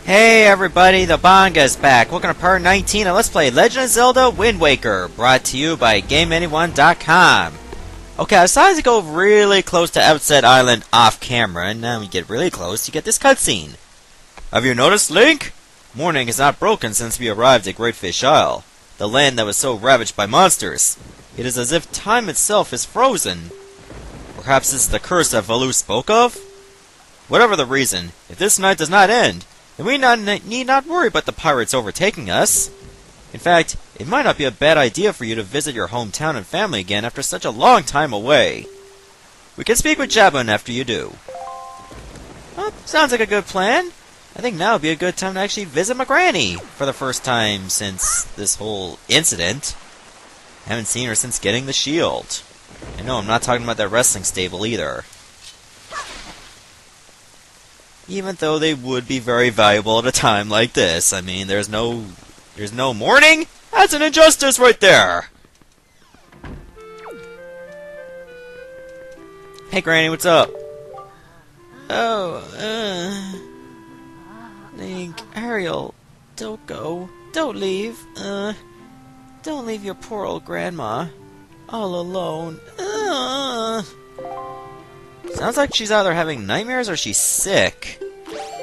Hey everybody, the Banga's back. Welcome to part 19 of Let's Play Legend of Zelda Wind Waker, brought to you by GameAnyone.com. Okay, I decided to go really close to Outset Island off camera, and now we get really close, you get this cutscene. Have you noticed, Link? Morning is not broken since we arrived at Great Fish Isle, the land that was so ravaged by monsters. It is as if time itself is frozen. Perhaps this is the curse that Valu spoke of? Whatever the reason, if this night does not end, then we need not worry about the pirates overtaking us. In fact, it might not be a bad idea for you to visit your hometown and family again after such a long time away. We can speak with Jabun after you do. Well, sounds like a good plan. I think now would be a good time to actually visit my granny for the first time since this whole incident. Haven't seen her since getting the shield. I know I'm not talking about that wrestling stable either. Even though they would be very valuable at a time like this. I mean, there's no mourning? That's an injustice right there! Hey Granny, what's up? Oh, Link, Ariel, don't go. Don't leave. Don't leave your poor old grandma all alone. Sounds like she's either having nightmares or she's sick.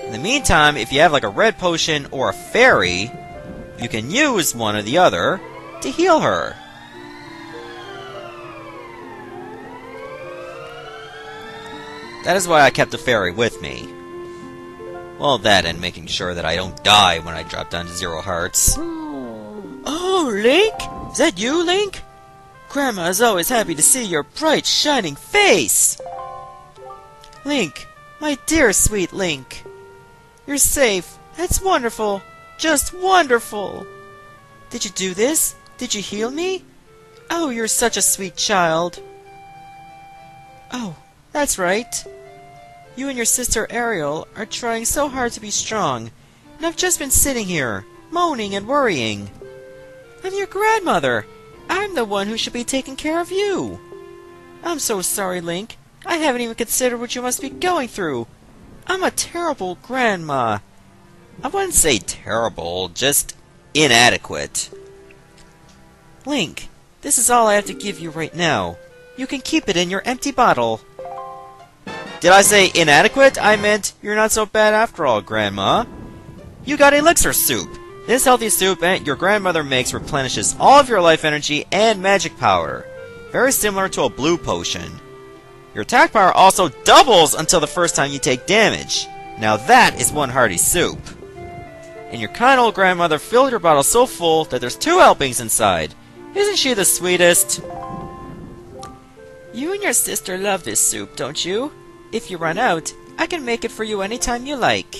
In the meantime, if you have like a red potion or a fairy, you can use one or the other to heal her. That is why I kept the fairy with me. Well, that and making sure that I don't die when I drop down to 0 hearts. Oh, Link? Is that you, Link? Grandma is always happy to see your bright, shining face! Link, my dear sweet Link. You're safe. That's wonderful. Just wonderful. Did you do this? Did you heal me? Oh, you're such a sweet child. Oh, that's right. You and your sister Ariel are trying so hard to be strong, and I've just been sitting here, moaning and worrying. I'm your grandmother. I'm the one who should be taking care of you. I'm so sorry, Link. I haven't even considered what you must be going through. I'm a terrible grandma. I wouldn't say terrible, just inadequate. Link, this is all I have to give you right now. You can keep it in your empty bottle. Did I say inadequate? I meant you're not so bad after all, Grandma. You got elixir soup. This healthy soup your grandmother makes replenishes all of your life energy and magic power. Very similar to a blue potion. Your attack power also doubles until the first time you take damage. Now that is one hearty soup. And your kind old grandmother filled your bottle so full that there's 2 helpings inside. Isn't she the sweetest? You and your sister love this soup, don't you? If you run out, I can make it for you anytime you like.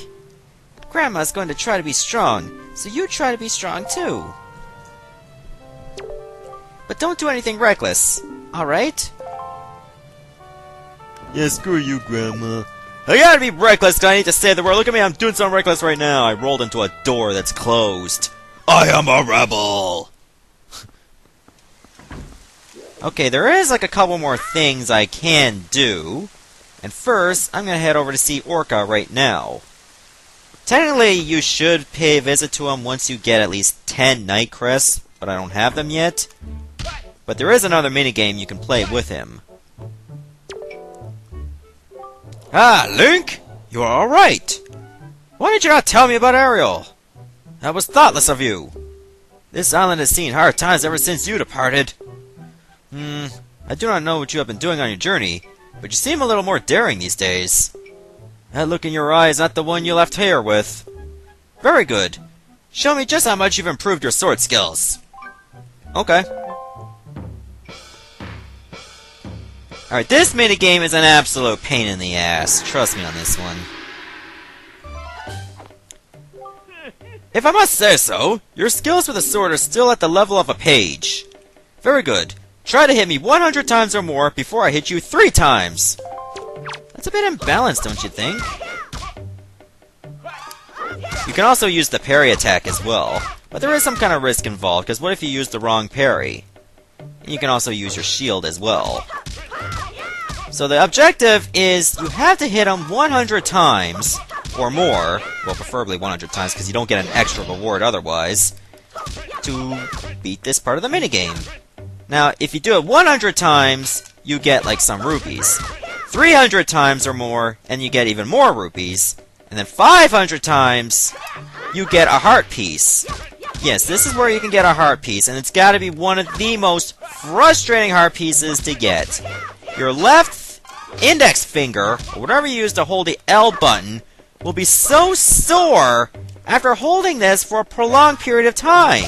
Grandma's going to try to be strong, so you try to be strong too. But don't do anything reckless, alright? Yeah, screw you, Grandma. I gotta be reckless because I need to save the world. Look at me, I'm doing something reckless right now. I rolled into a door that's closed. I am a rebel! Okay, there is like a couple more things I can do. And first, I'm gonna head over to see Orca right now. Technically, you should pay a visit to him once you get at least 10 Night Crests, but I don't have them yet. But there is another minigame you can play with him. Ah, Link! You are alright! Why did you not tell me about Ariel? That was thoughtless of you. This island has seen hard times ever since you departed. I do not know what you have been doing on your journey, but you seem a little more daring these days. That look in your eye is not the one you left here with. Very good. Show me just how much you've improved your sword skills. Okay. Alright, this minigame is an absolute pain in the ass. Trust me on this one. If I must say so, your skills with the sword are still at the level of a page. Very good. Try to hit me 100 times or more before I hit you 3 times. That's a bit imbalanced, don't you think? You can also use the Parry Attack as well, but there is some kind of risk involved, because what if you use the wrong parry? And you can also use your shield as well. So the objective is you have to hit him 100 times or more, well, preferably 100 times, because you don't get an extra reward otherwise, to beat this part of the minigame. Now, if you do it 100 times, you get, like, some rupees. 300 times or more, and you get even more rupees. And then 500 times, you get a heart piece. Yes, this is where you can get a heart piece, and it's gotta be one of the most frustrating heart pieces to get. Your left index finger, or whatever you use to hold the L button, will be so sore after holding this for a prolonged period of time.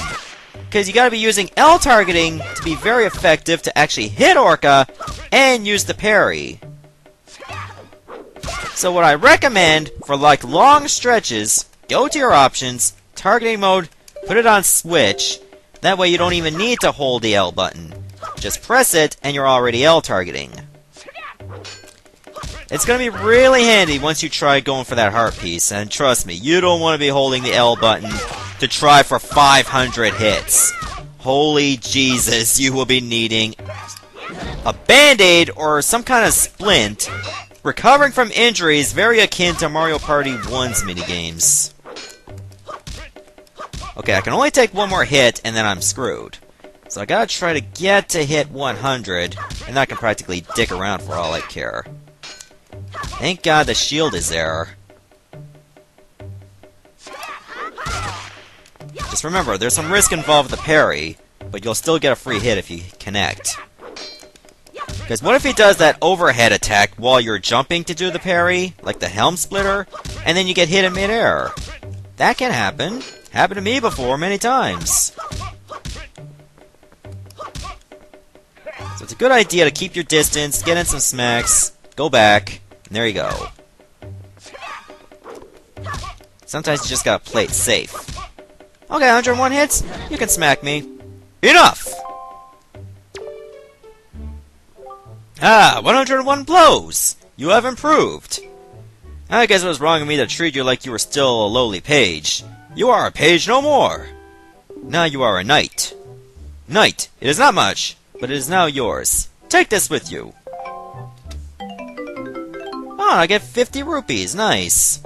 Because you gotta be using L targeting to be very effective to actually hit Orca and use the parry. So what I recommend for like long stretches, go to your options, targeting mode, put it on switch, that way you don't even need to hold the L button. Just press it and you're already L targeting. It's gonna be really handy once you try going for that heart piece, and trust me, you don't want to be holding the L button to try for 500 hits. Holy Jesus, you will be needing a band-aid or some kind of splint. Recovering from injuries very akin to Mario Party 1's minigames. Okay, I can only take one more hit and then I'm screwed. So I gotta try to get to hit 100, and I can practically dick around for all I care. Thank God the shield is there. Just remember, there's some risk involved with the parry, but you'll still get a free hit if you connect. Because what if he does that overhead attack while you're jumping to do the parry, like the helm splitter, and then you get hit in midair? That can happen. Happened to me before many times. So it's a good idea to keep your distance, get in some smacks, go back, and there you go. Sometimes you just gotta play it safe. Okay, 101 hits? You can smack me. Enough! Ah, 101 blows! You have improved! I guess it was wrong of me to treat you like you were still a lowly page. You are a page no more! Now you are a knight. Knight, it is not much, but it is now yours. Take this with you. Oh, I get 50 rupees. Nice.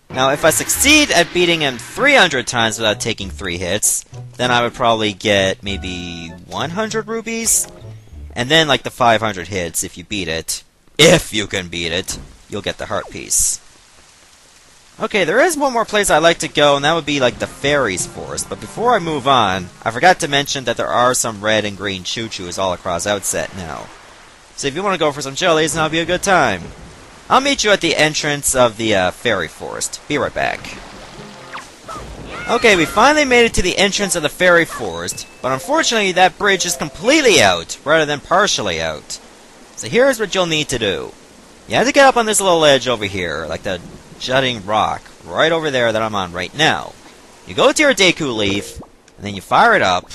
Now, if I succeed at beating him 300 times without taking 3 hits, then I would probably get maybe 100 rupees. And then, like the 500 hits, if you beat it, if you can beat it, you'll get the heart piece. Okay, there is one more place I'd like to go, and that would be like the Fairies Forest. But before I move on, I forgot to mention that there are some red and green choo-choos all across Outset now. So if you want to go for some jellies, that'll be a good time. I'll meet you at the entrance of the Fairy Forest. Be right back. Okay, we finally made it to the entrance of the Fairy Forest, but unfortunately that bridge is completely out, rather than partially out. So here's what you'll need to do. You have to get up on this little edge over here, like the jutting rock, right over there that I'm on right now. You go to your Deku Leaf, and then you fire it up,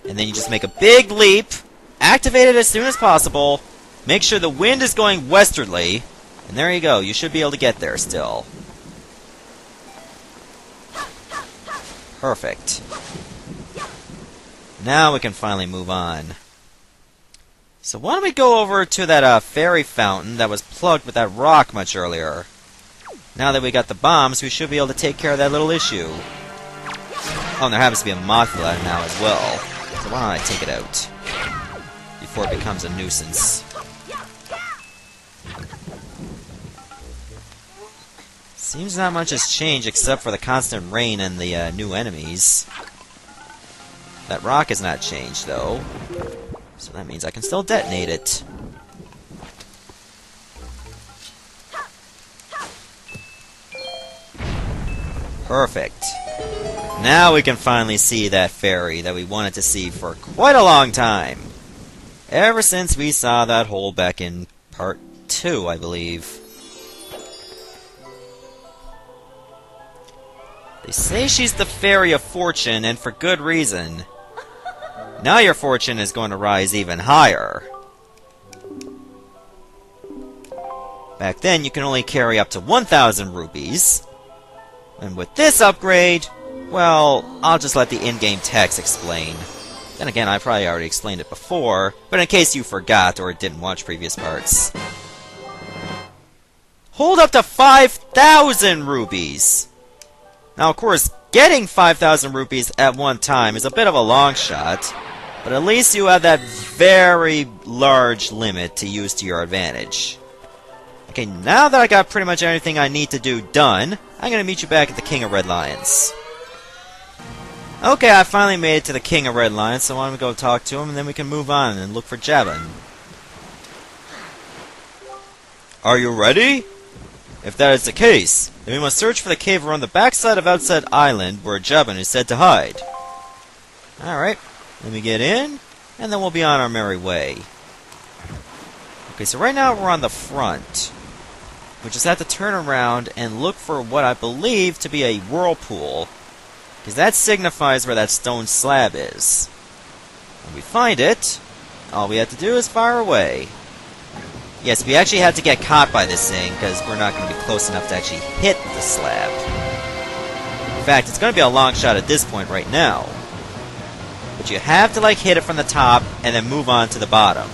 and then you just make a big leap, activate it as soon as possible, make sure the wind is going westerly, and there you go, you should be able to get there still. Perfect. Now we can finally move on. So why don't we go over to that fairy fountain that was plugged with that rock much earlier. Now that we got the bombs, we should be able to take care of that little issue. Oh, and there happens to be a Mothra now as well. So why don't I take it out before it becomes a nuisance. Seems not much has changed except for the constant rain and the new enemies. That rock has not changed, though. So that means I can still detonate it. Perfect. Now we can finally see that fairy that we wanted to see for quite a long time. Ever since we saw that hole back in part 2, I believe. They say she's the Fairy of Fortune, and for good reason. Now your fortune is going to rise even higher. Back then, you can only carry up to 1,000 rupees. And with this upgrade, well, I'll just let the in-game text explain. Then again, I probably already explained it before, but in case you forgot or didn't watch previous parts. hold up to 5,000 rupees! Now, of course, getting 5,000 rupees at one time is a bit of a long shot, but at least you have that very large limit to use to your advantage. Okay, now that I got pretty much everything I need to do done, I'm gonna meet you back at the King of Red Lions. Okay, I finally made it to the King of Red Lions, so why don't we go talk to him, and then we can move on and look for Jabun. Are you ready? If that is the case, then we must search for the cave around the backside of Outset Island, where Jabun is said to hide. Alright, let me get in, and then we'll be on our merry way. Okay, so right now we're on the front. We just have to turn around and look for what I believe to be a whirlpool, because that signifies where that stone slab is. When we find it, all we have to do is fire away. Yes, we actually have to get caught by this thing, because we're not going to be close enough to actually hit the slab. In fact, it's going to be a long shot at this point right now. But you have to, like, hit it from the top, and then move on to the bottom.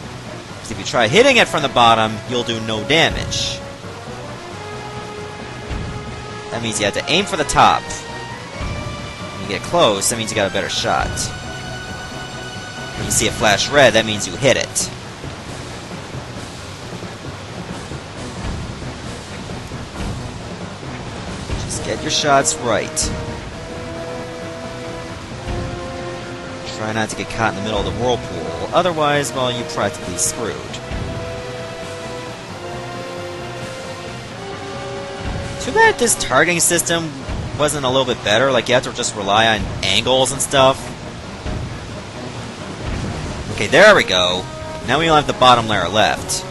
Because if you try hitting it from the bottom, you'll do no damage. That means you have to aim for the top. When you get close, that means you got a better shot. When you see it flash red, that means you hit it. Get your shots right. Try not to get caught in the middle of the whirlpool. Otherwise, well, you're practically screwed. Too bad this targeting system wasn't a little bit better. Like, you have to just rely on angles and stuff. Okay, there we go. Now we only have the bottom layer left.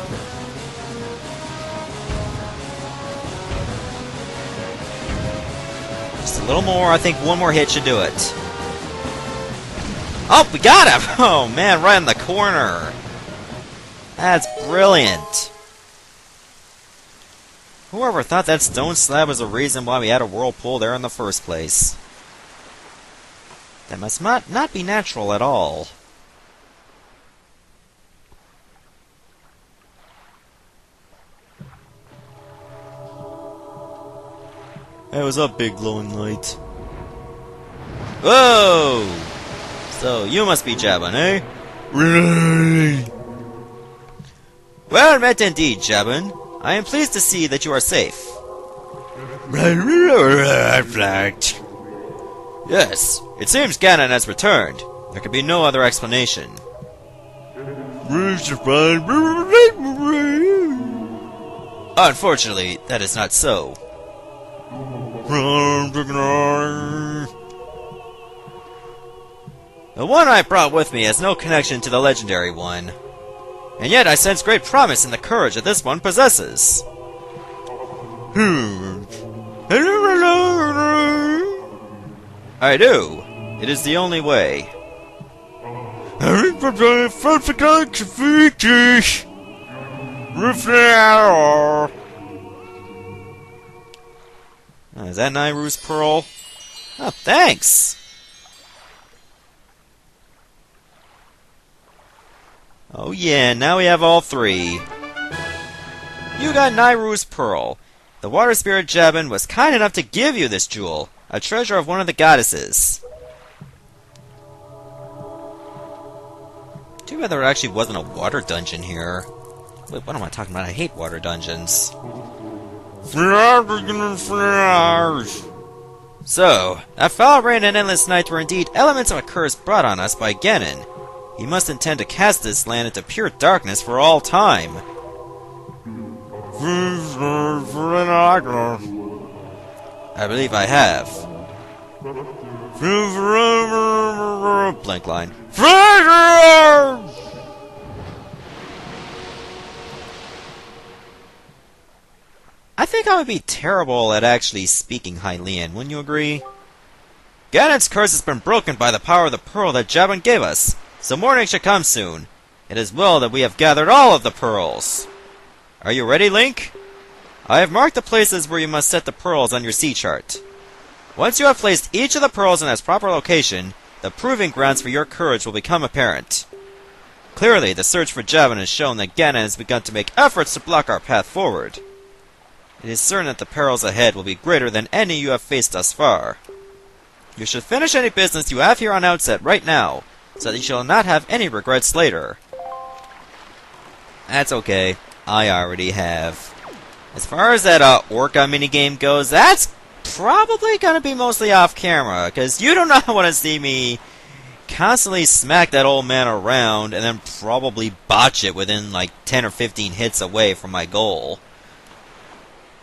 A little more, I think one more hit should do it. Oh, we got him! Oh man, right in the corner. That's brilliant. Whoever thought that stone slab was the reason why we had a whirlpool there in the first place? That must not be natural at all. Hey, what's up, big glowing light? Whoa! So, you must be Jabun, eh? Really? Well met indeed, Jabun. I am pleased to see that you are safe. Reflect. Yes, it seems Ganon has returned. There could be no other explanation. Unfortunately, that is not so. The one I brought with me has no connection to the legendary one. And yet I sense great promise in the courage that this one possesses. I do. It is the only way. Is that Nayru's pearl? Oh, thanks! Oh yeah, now we have all three. You got Nayru's pearl. The water spirit Jabun was kind enough to give you this jewel, a treasure of one of the goddesses. Too bad there actually wasn't a water dungeon here. Wait, what am I talking about? I hate water dungeons. So, that foul rain and endless night were indeed elements of a curse brought on us by Ganon. He must intend to cast this land into pure darkness for all time. I believe I have. Blank line. I think I would be terrible at actually speaking Hylian, wouldn't you agree? Ganon's curse has been broken by the power of the pearl that Jabun gave us, so morning should come soon. It is well that we have gathered all of the pearls. Are you ready, Link? I have marked the places where you must set the pearls on your sea chart. Once you have placed each of the pearls in its proper location, the proving grounds for your courage will become apparent. Clearly, the search for Jabun has shown that Ganon has begun to make efforts to block our path forward. It is certain that the perils ahead will be greater than any you have faced thus far. You should finish any business you have here on Outset right now, so that you shall not have any regrets later. That's okay. I already have. As far as that Orca minigame goes, that's probably gonna be mostly off camera, because you do not want to see me constantly smack that old man around and then probably botch it within like 10 or 15 hits away from my goal.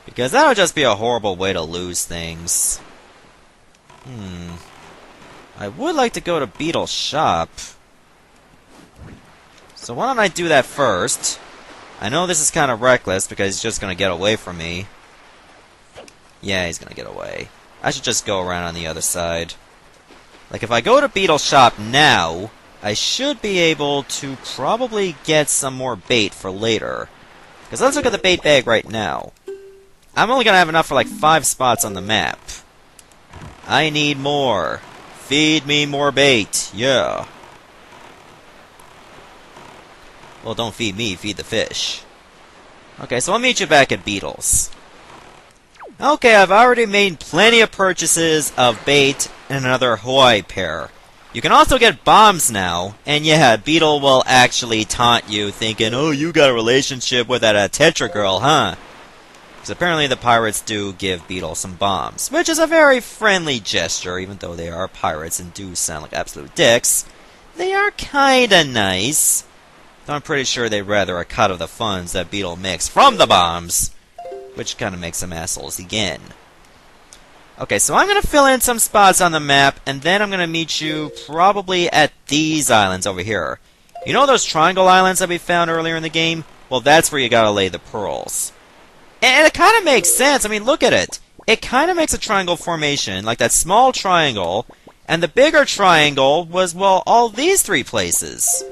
Because that would just be a horrible way to lose things. I would like to go to Beetle's shop. So why don't I do that first? I know this is kind of reckless because he's just going to get away from me. Yeah, he's going to get away. I should just go around on the other side. Like, if I go to Beetle's shop now, I should be able to probably get some more bait for later. Because let's look at the bait bag right now. I'm only going to have enough for like 5 spots on the map. I need more. Feed me more bait. Yeah. Well, don't feed me, feed the fish. Okay, so I'll meet you back at Beetle's. Okay, I've already made plenty of purchases of bait and another Hawaii pear. You can also get bombs now, and yeah, Beetle will actually taunt you, thinking, oh, you got a relationship with that Tetra girl, huh? Because apparently the pirates do give Beetle some bombs, which is a very friendly gesture, even though they are pirates and do sound like absolute dicks. They are kinda nice. Though I'm pretty sure they'd rather a cut of the funds that Beetle makes from the bombs, which kinda makes them assholes again. Okay, so I'm gonna fill in some spots on the map, and then I'm gonna meet you probably at these islands over here. You know those triangle islands that we found earlier in the game? Well, that's where you gotta lay the pearls. And it kind of makes sense. I mean, look at it. It kind of makes a triangle formation, like that small triangle, and the bigger triangle was, well, all these 3 places.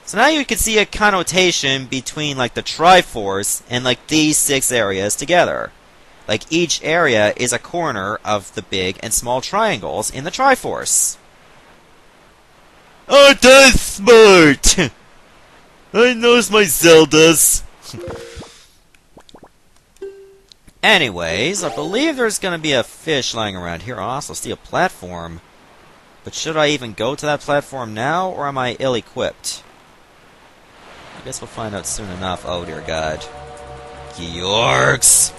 So now you can see a connotation between, like, the Triforce and, like, these 6 areas together. Like, each area is a corner of the big and small triangles in the Triforce. Oh, that's smart! I knows my Zeldas. Anyways, I believe there's going to be a fish lying around here. I'll also see a platform. But should I even go to that platform now, or am I ill-equipped? I guess we'll find out soon enough. Oh, dear God. Yorks!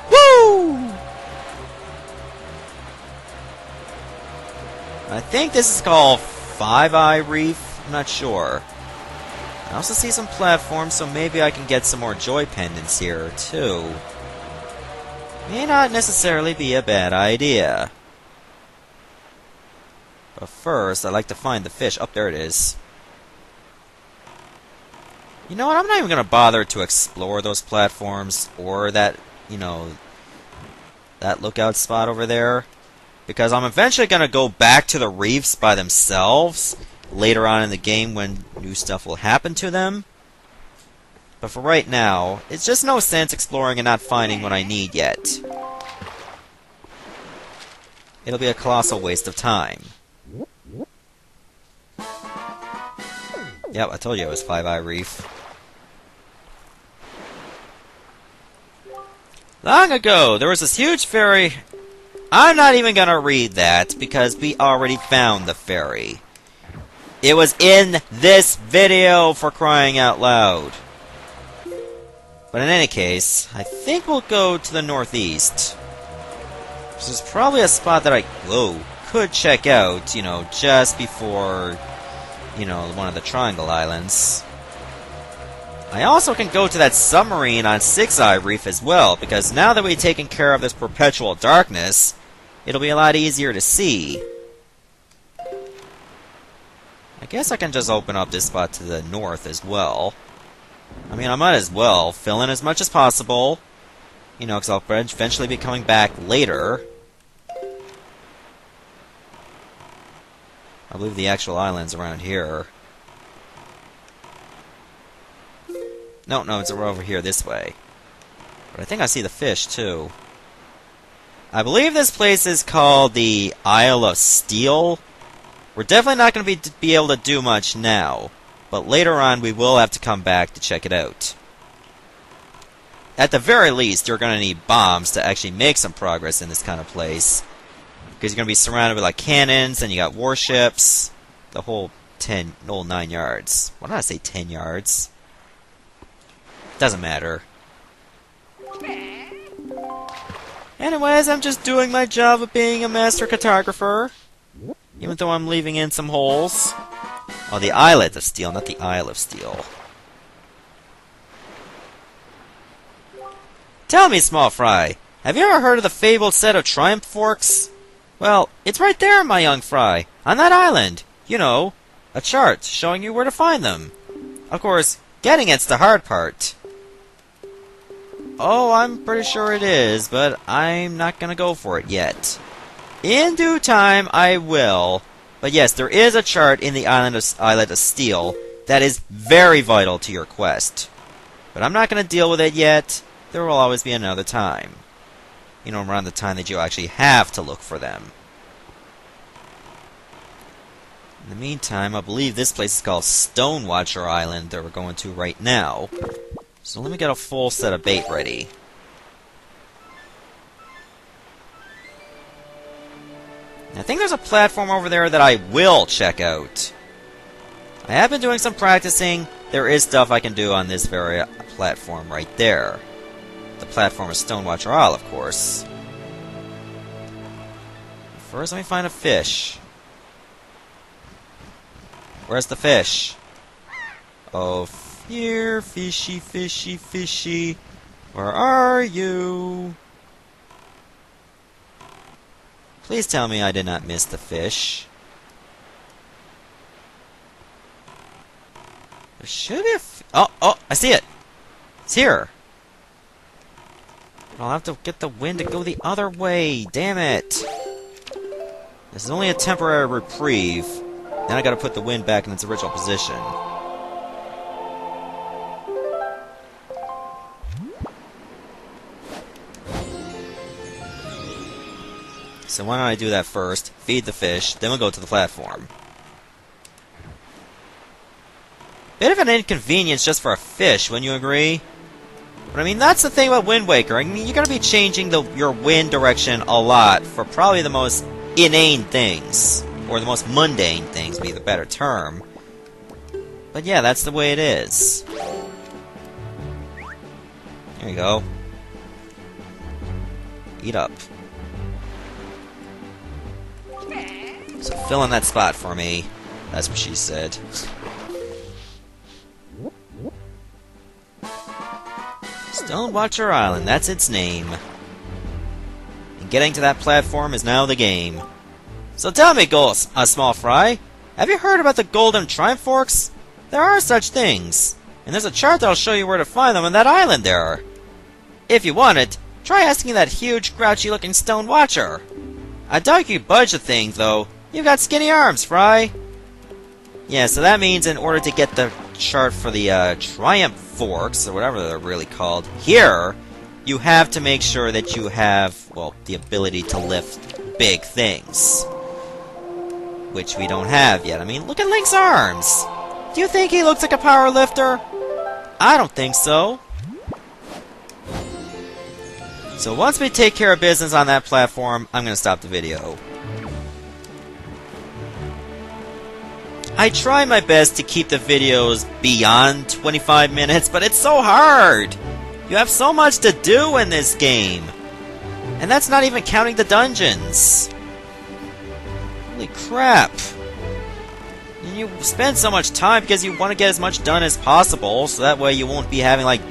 Woo! I think this is called Five Eye Reef. I'm not sure. I also see some platforms, so maybe I can get some more joy pendants here, too. May not necessarily be a bad idea. But first, I'd like to find the fish. Oh, there it is. You know what? I'm not even going to bother to explore those platforms or that, you know, that lookout spot over there. Because I'm eventually going to go back to the reefs by themselves later on in the game when new stuff will happen to them. But for right now, it's just no sense exploring and not finding what I need yet. It'll be a colossal waste of time. Yep, I told you it was Five Eye Reef. Long ago, there was this huge ferry. I'm not even gonna read that, because we already found the ferry. It was in this video, for crying out loud. But in any case, I think we'll go to the northeast. This is probably a spot that I, could check out, you know, just before, you know, one of the Triangle Islands. I also can go to that submarine on Six Eye Reef as well, because now that we've taken care of this perpetual darkness, it'll be a lot easier to see. I guess I can just open up this spot to the north as well. I mean, I might as well fill in as much as possible. You know, because I'll eventually be coming back later. I believe the actual island's around here. No, it's over here this way. But I think I see the fish, too. I believe this place is called the Isle of Steel. We're definitely not going to be able to do much now, but later on we will have to come back to check it out. at the very least, you're going to need bombs to actually make some progress in this kind of place. Because you're going to be surrounded with, like, cannons, and you got warships. The whole 9 yards. Why did I say 10 yards? Doesn't matter. Anyways, I'm just doing my job of being a master cartographer. Even though I'm leaving in some holes. Oh, the Islet of Steel, not the Isle of Steel. Tell me, small fry, have you ever heard of the fabled set of triumph forks? Well, it's right there, my young fry, on that island. You know, a chart showing you where to find them. Of course, getting it's the hard part. Oh, I'm pretty sure it is, but I'm not gonna go for it yet. In due time, I will. But yes, there is a chart in the Islet of Steel that is very vital to your quest. But I'm not gonna deal with it yet. There will always be another time. You know, around the time that you actually have to look for them. In the meantime, I believe this place is called Stonewatcher Island that we're going to right now. So let me get a full set of bait ready. I think there's a platform over there that I will check out. I have been doing some practicing. There is stuff I can do on this very platform right there. The platform of Stonewatcher Isle, of course. First, let me find a fish. Where's the fish? Oh, here, fishy, fishy, fishy. Where are you? Please tell me I did not miss the fish. There should be a oh, I see it! It's here! I'll have to get the wind to go the other way. Damn it! This is only a temporary reprieve. Then I gotta put the wind back in its original position. So why don't I do that first, feed the fish, then we'll go to the platform. Bit of an inconvenience just for a fish, wouldn't you agree? But I mean, that's the thing about Wind Waker. I mean, you're gonna be changing your wind direction a lot for probably the most inane things. Or the most mundane things would be the better term. But yeah, that's the way it is. There you go. Eat up. So fill in that spot for me. That's what she said. Stonewatcher Island, that's its name. And getting to that platform is now the game. So tell me, small fry, have you heard about the golden triumph forks? There are such things. And there's a chart that'll show you where to find them on that island there. If you want it, try asking that huge, grouchy-looking stone watcher. I doubt you budge the thing, though. You've got skinny arms, Fry. Yeah, so that means in order to get the chart for the triumph forks, or whatever they're really called, here, you have to make sure that you have, well, the ability to lift big things. Which we don't have yet. I mean, look at Link's arms! Do you think he looks like a power lifter? I don't think so. So once we take care of business on that platform, I'm going to stop the video. I try my best to keep the videos beyond 25 minutes, but it's so hard! You have so much to do in this game! And that's not even counting the dungeons! Holy crap! And you spend so much time because you want to get as much done as possible, so that way you won't be having like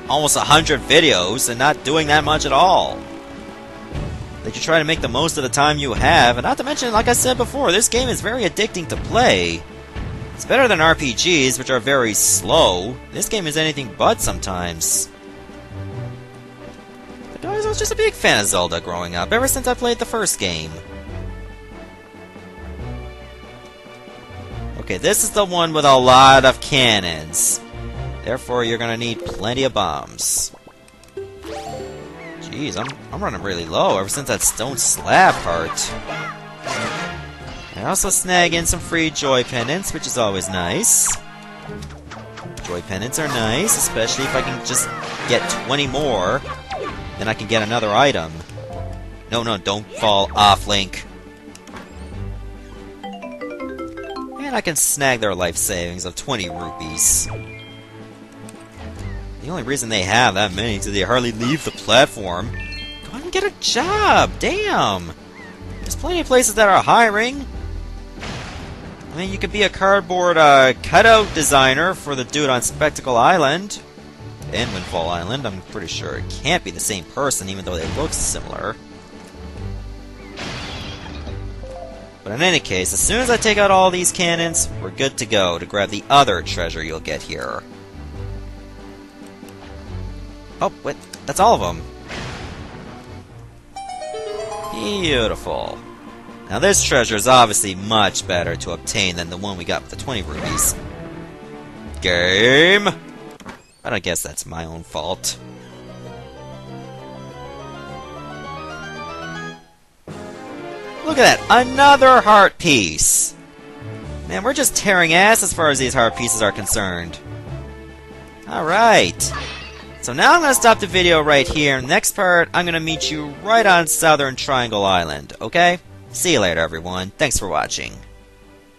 almost 100 videos and not doing that much at all. That you try to make the most of the time you have, and not to mention, like I said before, this game is very addicting to play. It's better than RPGs, which are very slow. This game is anything but sometimes. But I was just a big fan of Zelda growing up, ever since I played the first game. Okay, this is the one with a lot of cannons. Therefore, you're gonna need plenty of bombs. Jeez, I'm running really low ever since that stone slab part. I also snag in some free joy pendants, which is always nice. Joy pendants are nice, especially if I can just get 20 more. Then I can get another item. No, don't fall off, Link. And I can snag their life savings of 20 rupees. The only reason they have that many is they hardly leave the platform. Go ahead and get a job! Damn! There's plenty of places that are hiring. I mean, you could be a cardboard cutout designer for the dude on Spectacle Island. And Windfall Island. I'm pretty sure it can't be the same person, even though they look similar. But in any case, as soon as I take out all these cannons, we're good to go to grab the other treasure you'll get here. Oh, wait, that's all of them. Beautiful. Now this treasure is obviously much better to obtain than the one we got with the 20 rupees. Game! But I guess that's my own fault. Look at that! Another heart piece! Man, we're just tearing ass as far as these heart pieces are concerned. Alright. So now I'm going to stop the video right here. Next part, I'm going to meet you right on Southern Triangle Island, okay? See you later, everyone. Thanks for watching.